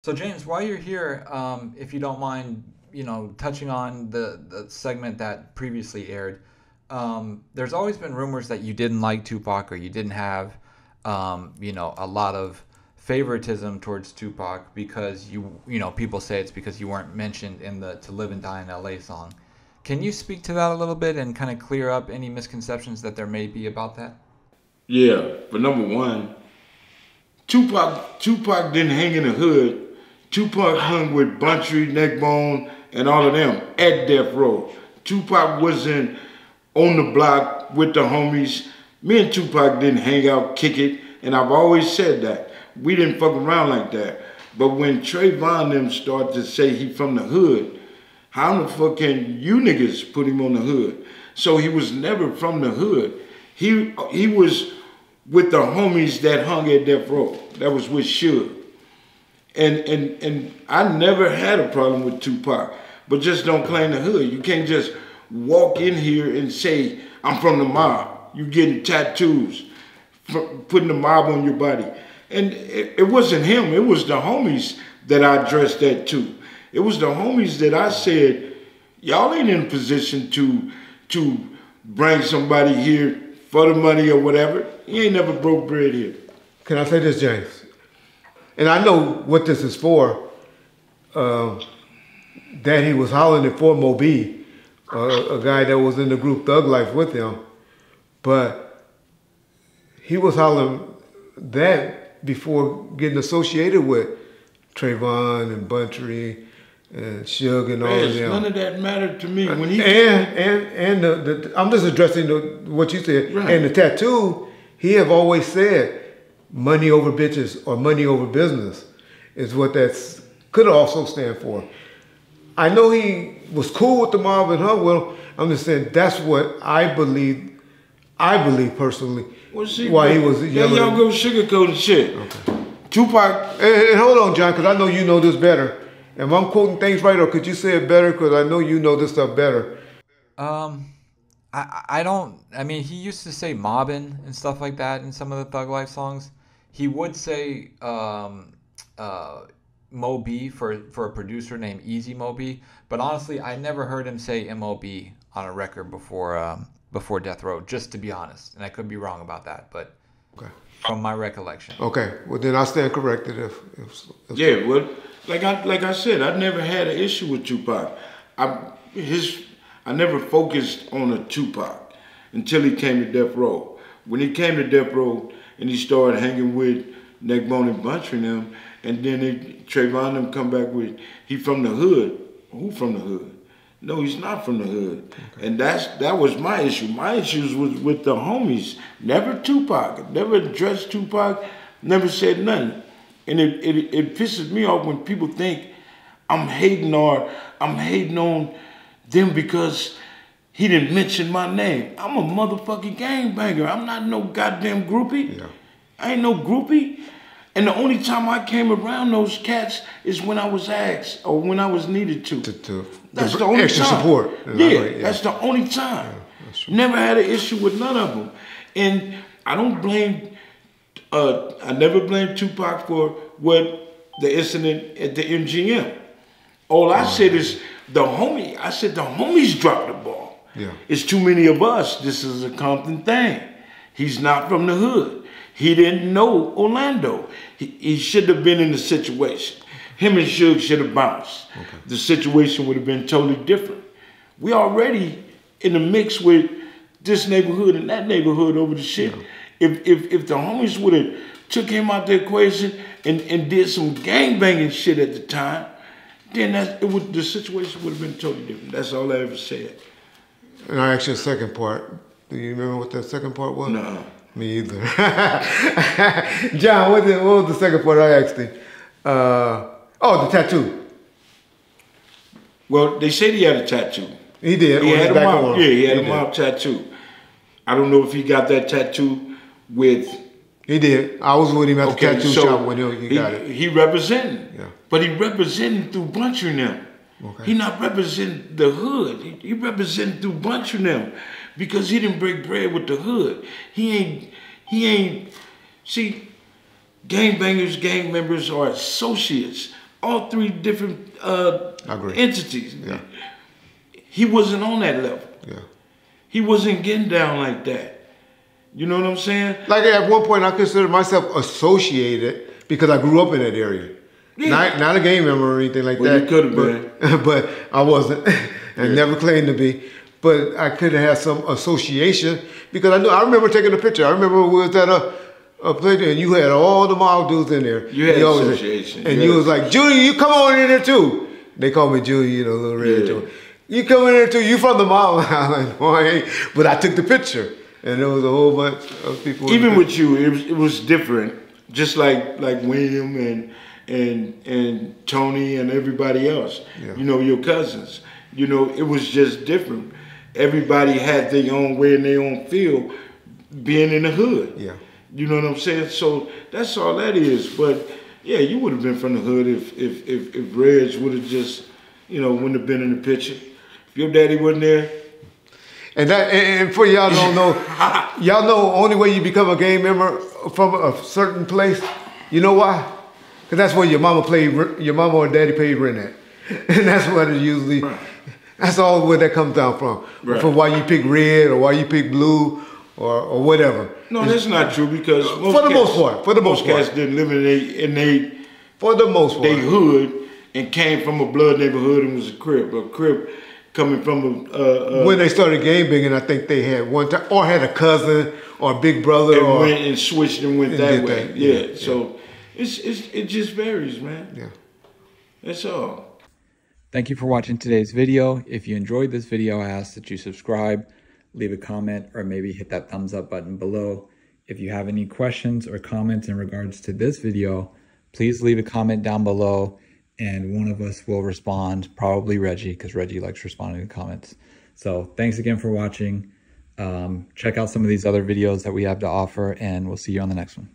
So James, while you're here, if you don't mind, touching on the segment that previously aired, there's always been rumors that you didn't like Tupac or you didn't have, a lot of favoritism towards Tupac because people say it's because you weren't mentioned in the "To Live and Die in L.A." song. Can you speak to that a little bit and kind of clear up any misconceptions that there may be about that? Yeah, but number one, Tupac didn't hang in the hood. Tupac hung with Buntry, Neckbone, and all of them at Death Row. Tupac wasn't on the block with the homies. Me and Tupac didn't hang out, kick it, and I've always said that. We didn't fuck around like that. But when Trayvon them started to say he from the hood, how the fuck can you niggas put him on the hood? So he was never from the hood. He was with the homies that hung at Death Row. That was with Suge. And I never had a problem with Tupac, but just don't claim the hood. You can't just walk in here and say, I'm from the mob. You getting tattoos, putting the mob on your body. And it wasn't him, it was the homies that I addressed that to. It was the homies that I said, y'all ain't in a position to bring somebody here for the money or whatever. He ain't never broke bread here. Can I say this, James? And I know what this is for, that he was hollering it for Moby, a guy that was in the group Thug Life with him. But he was hollering that before getting associated with Trayvon and Buntry and Suge and all of them. None of that mattered to me. When he I'm just addressing what you said. Right. And the tattoo, he have always said, money over bitches or money over business is what that's could also stand for. I know he was cool with the mob and hung with them. I'm just saying that's what I believe personally. Well, see, why he was yelling. Y'all go sugarcoating shit. Okay. Tupac. And hold on, John, because I know you know this better. Am I quoting things right, or could you say it better? Because I know you know this stuff better. I don't. I mean, he used to say mobbing and stuff like that in some of the Thug Life songs. He would say Mo B for a producer named Easy Mo B, but honestly, I never heard him say MOB on a record before Death Row. Just to be honest, and I could be wrong about that, but Okay. from my recollection. Okay, well then I stand corrected if Yeah, well, like I said, I never had an issue with Tupac. I never focused on a Tupac until he came to Death Row. When he came to Death Row and he started hanging with Neckbone and Buntry and them, and then Trayvon them come back with, he from the hood. Who from the hood? No, he's not from the hood. Okay. And that was my issue. My issues was with the homies. Never Tupac. Never addressed Tupac. Never said nothing. And it pisses me off when people think I'm hating on them because he didn't mention my name. I'm a motherfucking gangbanger. I'm not no goddamn groupie. Yeah. I ain't no groupie. And the only time I came around those cats is when I was asked or when I was needed to. That's the only extra time. Support. Yeah, that's the only time. Yeah, never had an issue with none of them. And I don't blame, I never blamed Tupac for what the incident at the MGM. All I said is the homies dropped the ball. Yeah. It's too many of us. This is a Compton thing. He's not from the hood. He didn't know Orlando. He should have been in the situation. Him and Suge should have bounced. Okay. The situation would have been totally different. We already in the mix with this neighborhood and that neighborhood over the shit. Yeah. If the homies would have took him out the equation and did some gangbanging shit at the time, then the situation would have been totally different. That's all I ever said. And I asked you the second part. Do you remember what that second part was? No. Me either. John, what was the second part I asked him? The tattoo. Well, they said he had a tattoo. He did. He had a mob. Yeah, he had a mob tattoo. I don't know if he got that tattoo with. He did. I was with him at the tattoo shop when he got it. He representing. Yeah. But he representing through Buntry now. Okay. He not representing the hood. He representing through Buntry now. Because he didn't break bread with the hood. He ain't, see, gangbangers, gang members are associates all three different entities. Yeah. He wasn't on that level. Yeah. He wasn't getting down like that. You know what I'm saying? Like at one point, I considered myself associated because I grew up in that area. Yeah. Not a gang member or anything like that. You could have been. But I wasn't. And never claimed to be. But I could have had some association because I remember taking a picture. I remember we was at a place and you had all the mob dudes in there. You had association. And you was like, Judy, you come on in there too. They call me Judy, you know, little red Judy. You come in there too. You from the mob? I'm like, no, I ain't. But I took the picture. And there was a whole bunch of people. Even with you, it was different. Just like William and Tony and everybody else. Yeah. You know, your cousins. You know, it was just different. Everybody had their own way and their own feel being in the hood. Yeah. You know what I'm saying? So that's all that is. But yeah, you would have been from the hood if Reg would have just, you know, wouldn't have been in the picture. If your daddy wasn't there. And for y'all don't know, y'all know only way you become a gang member from a certain place. You know why? Because that's where your mama or daddy paid rent at. And that's what it usually, that's all where that comes down from. Right. From why you pick red or why you pick blue or whatever. No, that's not true because for the most part, cats didn't live in they for the most part, they hood and came from a blood neighborhood and was a crib coming from a when they started gang banging, I think they had one time or had a cousin or a big brother and went and switched and went that way. That. Yeah. So it just varies, man. Yeah. That's all. Thank you for watching today's video. If you enjoyed this video, I ask that you subscribe, leave a comment, or maybe hit that thumbs up button below. If you have any questions or comments in regards to this video, please leave a comment down below and one of us will respond, probably Reggie, because Reggie likes responding to comments. So thanks again for watching. Check out some of these other videos that we have to offer and we'll see you on the next one.